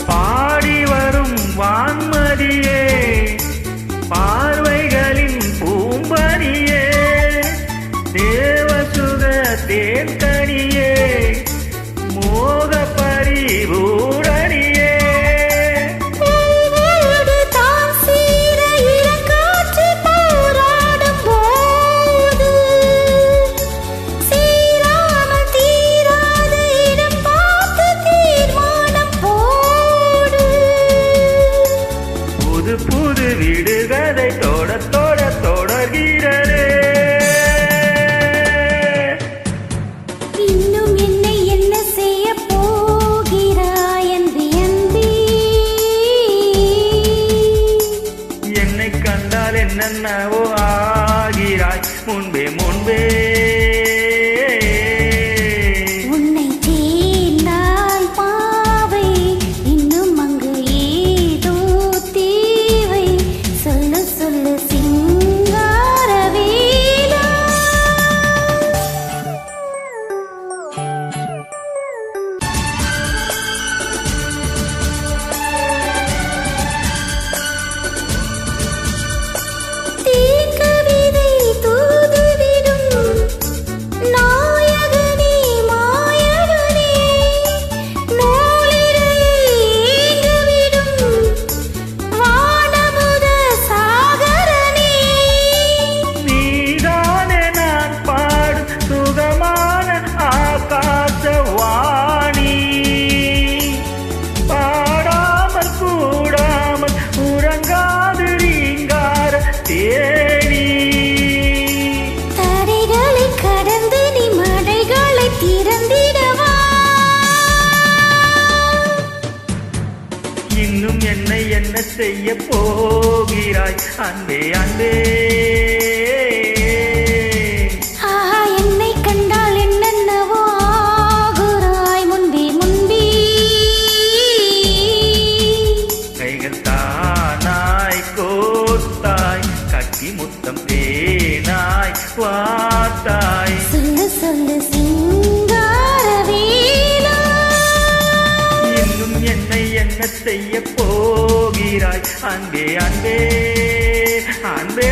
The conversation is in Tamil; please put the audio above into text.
பாடி வரும் வான்மதியே, பார்வைகளின் பூம்பனியே, தேவசுக தேன்கனியே, மோக பரிபூரணியே, புது புது விடுகதை தோட தோட தொடர்கிறதே. இன்னும் என்னை என்ன செய்ய போகிறாய் அன்பே அன்பே? என்னை கண்டால் என்னென்னவோ ஆகிறாய் முன்பே முன்பே. உன்னை சேர்ந்தால் பாவை, இன்னும் அங்கு ஏதோ தேவை. சொல்லு சொல்லு சிங்காரவேலா. தீக்கவிதை தூதுவிடும் நாயகனே மாயவனே, நூலிழையை ஏங்கவிடும் வானமுத சாகரனே. நீதானே நான் பாடும் சுகமான ஆகாசவாணி, பாடாமல் கூடாமல் உறங்காது ரீங்கார தேனி. தடைகளை கடந்து நீ மடைகளை திறந்திடவா? இன்னும் என்னை என்ன செய்ய போகிறாய் அன்பே அன்பே. ஆஹா, என்னை கண்டால் என்னென்னவோ ஆகுறாய் முன்பே முன்பே. கைகள் தானாய் கோத்தாய், கட்டி முத்தம் தேனாய் வாத்தாய். சொல்லு சொல்லு சிங்காரவேலா. இன்னும் என்னை என்ன செய்ய போகிறாய் அன்பே அன்பே அன்பே.